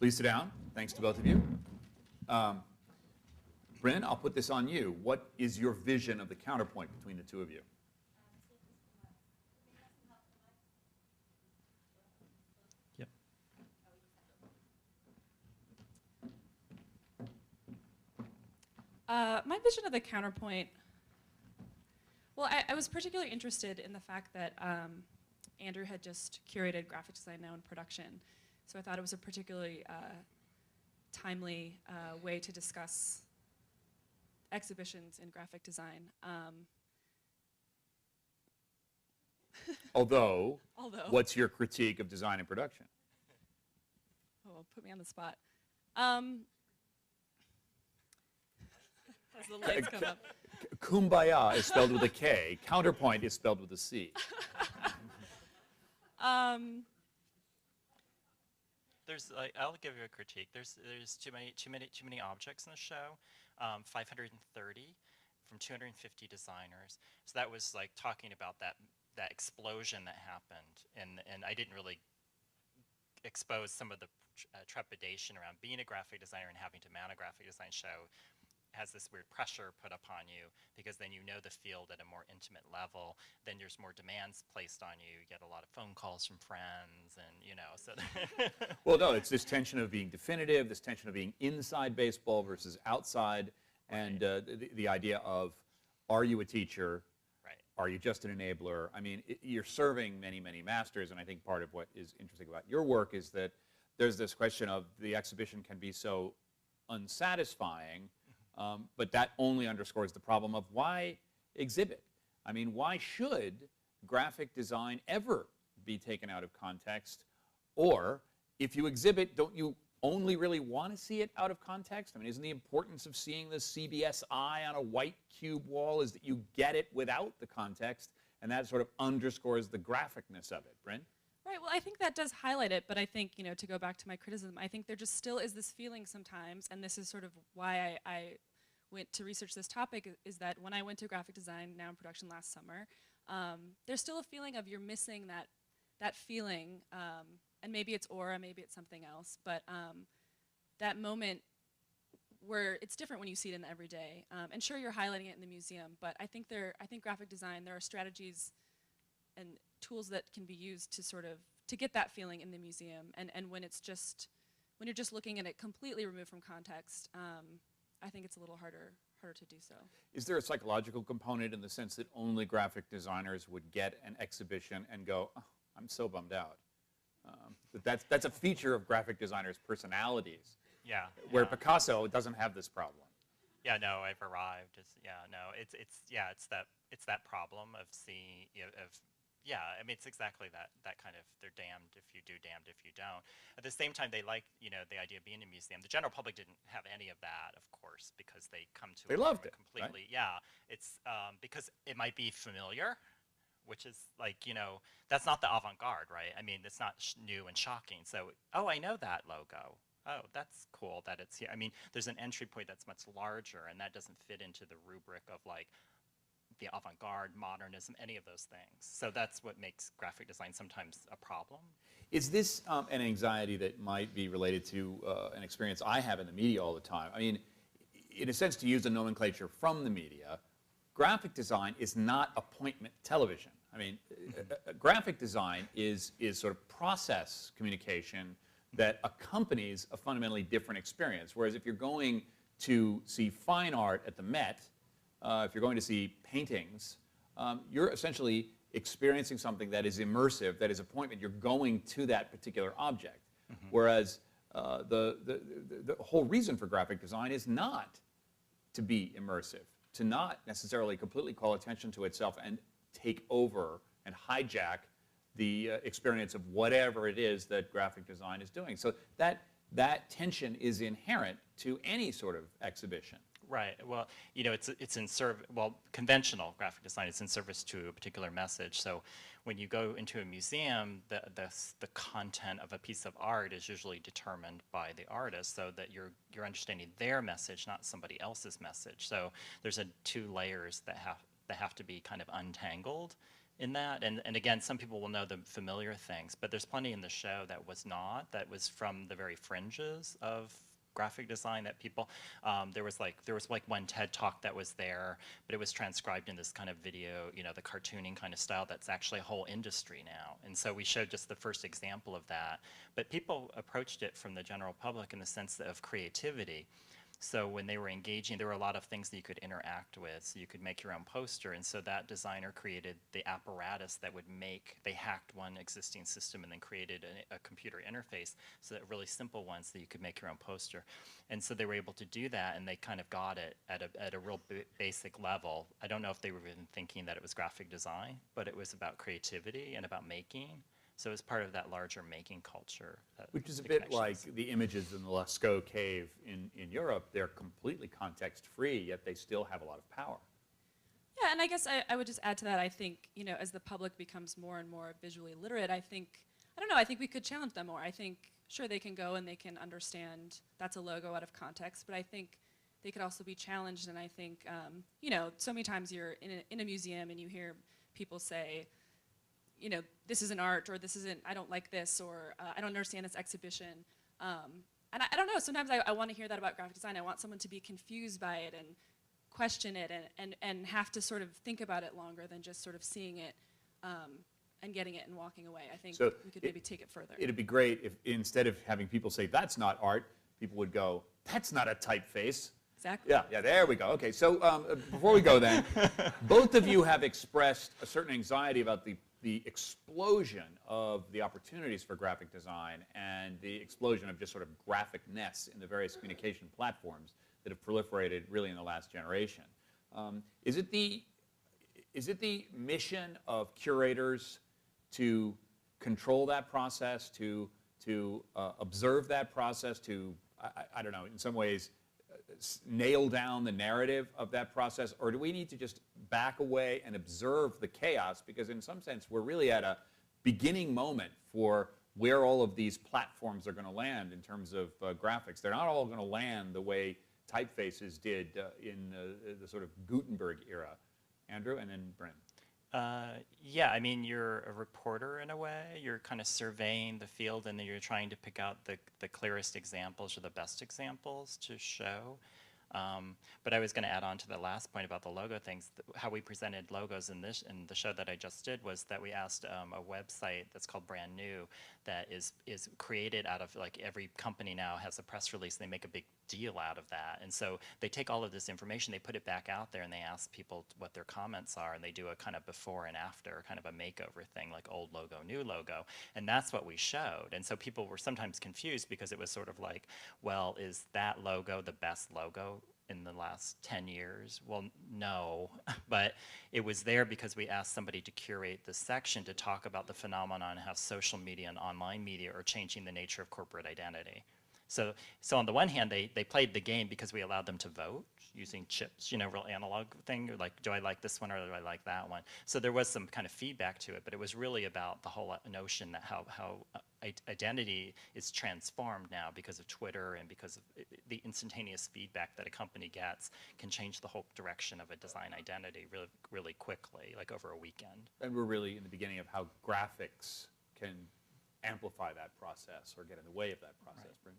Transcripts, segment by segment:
Please sit down. Thanks to both of you. Bryn, I'll put this on you. What is your vision of the counterpoint between the two of you? Yep. My vision of the counterpoint, well, I was particularly interested in the fact that Andrew had just curated graphic design now in production. So I thought it was a particularly timely way to discuss exhibitions in graphic design. Although, what's your critique of design and production? Oh, put me on the spot. As the lights come up. Kumbaya is spelled with a K. Counterpoint is spelled with a C. I'll give you a critique. There's too many objects in the show. 530 from 250 designers. So that was like talking about that explosion that happened, and I didn't really expose some of the trepidation around being a graphic designer and having to mount a graphic design show. Has this weird pressure put upon you, because then you know the field at a more intimate level, then there's more demands placed on you. You get a lot of phone calls from friends, and so. Well, no, it's this tension of being definitive, this tension of being inside baseball versus outside, and the idea of, are you a teacher? Right. Are you just an enabler? I mean, you're serving many, many masters, and I think part of what is interesting about your work is that there's this question of the exhibition can be so unsatisfying. But that only underscores the problem of why exhibit? I mean, why should graphic design ever be taken out of context? Or, if you exhibit, don't you only really want to see it out of context? I mean, isn't the importance of seeing the CBS eye on a white cube wall is that you get it without the context, and that sort of underscores the graphicness of it? Bryn? Right, well, I think that does highlight it, but I think, to go back to my criticism, I think there just still is this feeling sometimes, and this is sort of why I went to research this topic, is that when I went to graphic design, now in production last summer, there's still a feeling of you're missing that feeling, and maybe it's aura, maybe it's something else, but that moment where it's different when you see it in the everyday. And sure, you're highlighting it in the museum, but I think graphic design, there are strategies and tools that can be used to sort of to get that feeling in the museum, and when you're just looking at it completely removed from context, I think it's a little harder to do so. Is there a psychological component in the sense that only graphic designers would get an exhibition and go, oh, I'm so bummed out? That's a feature of graphic designers' personalities. Yeah. Where Picasso doesn't have this problem. Yeah, no, I've arrived. It's that problem of seeing I mean, it's exactly that kind of, they're damned if you do, damned if you don't. At the same time, they like, the idea of being in a museum. The general public didn't have any of that, of course, because they come to it loved it right? completely. Yeah, it's because it might be familiar, which is like, that's not the avant-garde, right? I mean, it's not new and shocking. So, oh, I know that logo. Oh, that's cool that it's here. I mean, there's an entry point that's much larger, and that doesn't fit into the rubric of like the avant-garde, modernism, any of those things. So that's what makes graphic design sometimes a problem. Is this an anxiety that might be related to an experience I have in the media all the time? I mean, in a sense, to use the nomenclature from the media, graphic design is not appointment television. I mean, graphic design is sort of process communication that accompanies a fundamentally different experience. Whereas if you're going to see fine art at the Met, if you're going to see paintings, you're essentially experiencing something that is immersive, that is appointment. You're going to that particular object. Mm-hmm. Whereas the whole reason for graphic design is not to be immersive, to not necessarily completely call attention to itself and take over and hijack the experience of whatever it is that graphic design is doing. So that tension is inherent to any sort of exhibition. Right. Well, it's in service. Well, conventional graphic design is in service to a particular message. So, when you go into a museum, the content of a piece of art is usually determined by the artist, so that you're understanding their message, not somebody else's message. So, there's two layers that have to be kind of untangled. in that. And again, some people will know the familiar things, but there's plenty in the show that was not, that was from the very fringes of graphic design that people, there was like one TED talk that was there, but it was transcribed in this kind of video, you know, the cartooning kind of style that's actually a whole industry now. And so we showed just the first example of that. But people approached it from the general public in the sense of creativity. So when they were engaging, there were a lot of things that you could interact with. So you could make your own poster. And so that designer created the apparatus that would make, they hacked one existing system and then created a computer interface, so that really simple ones that you could make your own poster. And so they were able to do that, and they kind of got it at a real basic level. I don't know if they were even thinking that it was graphic design, but it was about creativity and about making. So it's part of that larger making culture. Which is a bit like the images in the Lascaux cave in Europe. They're completely context-free, yet they still have a lot of power. Yeah, and I guess I would just add to that, I think, you know, as the public becomes more and more visually literate, I think we could challenge them more. I think, sure, they can go and they can understand that's a logo out of context, but I think they could also be challenged, and I think, you know, so many times you're in a museum and you hear people say, you know, this isn't art, or this isn't, I don't like this, or I don't understand this exhibition. And I don't know, sometimes I want to hear that about graphic design. I want someone to be confused by it and question it and have to sort of think about it longer than just sort of seeing it and getting it and walking away. I think we could maybe take it further. It'd be great if instead of having people say, that's not art, people would go, that's not a typeface. Exactly. Yeah, there we go. Okay, so before we go then, both of you have expressed a certain anxiety about the explosion of the opportunities for graphic design and the explosion of just sort of graphicness in the various communication platforms that have proliferated really in the last generation. Is it the mission of curators to control that process, to observe that process, to, I don't know, in some ways, nail down the narrative of that process, or do we need to just back away and observe the chaos? Because in some sense, we're really at a beginning moment for where all of these platforms are going to land in terms of graphics. They're not all going to land the way typefaces did in the sort of Gutenberg era. Andrew, and then Bryn. Yeah, I mean, you're a reporter in a way. You're kind of surveying the field, and then you're trying to pick out the clearest examples or the best examples to show. But I was going to add on to the last point about the logo things. How we presented logos in the show that I just did was that we asked a website that's called Brand New that is created out of, like, every company now has a press release. They make a big deal out of that, and so they take all of this information, they put it back out there, and they ask people what their comments are, and they do a kind of before and after kind of a makeover thing, like old logo, new logo, and that's what we showed. And so people were sometimes confused because it was sort of like, well, is that logo the best logo in the last 10 years? Well, no, but it was there because we asked somebody to curate the section to talk about the phenomenon and how social media and online media are changing the nature of corporate identity. So on the one hand, they played the game because we allowed them to vote using chips, you know, real analog thing, like, do I like this one or do I like that one? So there was some kind of feedback to it, but it was really about the whole notion that how identity is transformed now because of Twitter and because of the instantaneous feedback that a company gets can change the whole direction of a design identity really, really quickly, like over a weekend. And we're really in the beginning of how graphics can amplify that process or get in the way of that process, right. Bryn?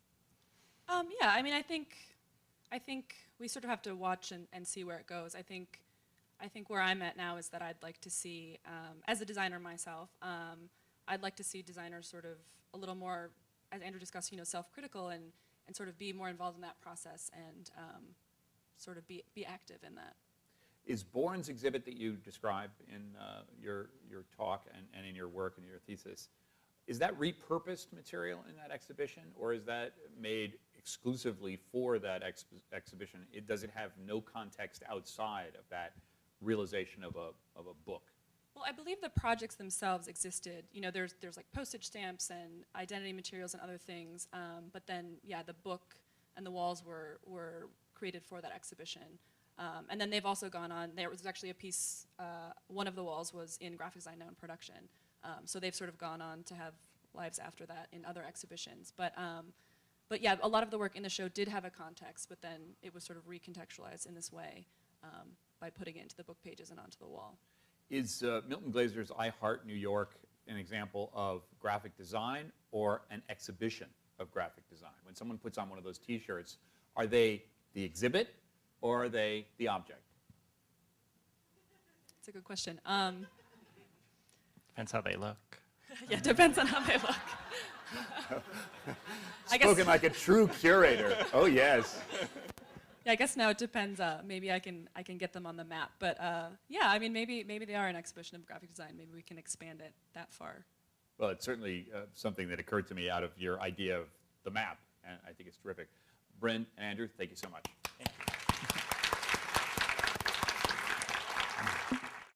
Yeah, I mean, I think we sort of have to watch and see where it goes. I think where I'm at now is that I'd like to see, as a designer myself, I'd like to see designers sort of a little more, as Andrew discussed, you know, self-critical and sort of be more involved in that process and sort of be active in that. Is Bourne's exhibit that you describe in your talk and in your work and your thesis, is that repurposed material in that exhibition, or is that made exclusively for that exhibition? Does it have no context outside of that realization of a book? Well, I believe the projects themselves existed. You know, there's like postage stamps and identity materials and other things, but then, yeah, the book and the walls were created for that exhibition. And then they've also gone on, there was actually a piece, one of the walls was in graphic design now in production. So they've sort of gone on to have lives after that in other exhibitions. But yeah, a lot of the work in the show did have a context, but then it was sort of recontextualized in this way by putting it into the book pages and onto the wall. Is Milton Glazer's I Heart New York an example of graphic design or an exhibition of graphic design? When someone puts on one of those T-shirts, are they the exhibit or are they the object? That's a good question. Depends how they look. Yeah, depends on how they look. Spoken like a true curator. Oh, yes. Yeah, I guess now it depends. Maybe I can get them on the map, but yeah, I mean maybe they are an exhibition of graphic design. Maybe we can expand it that far. Well, it's certainly something that occurred to me out of your idea of the map, and I think it's terrific. Bryn and Andrew, thank you so much.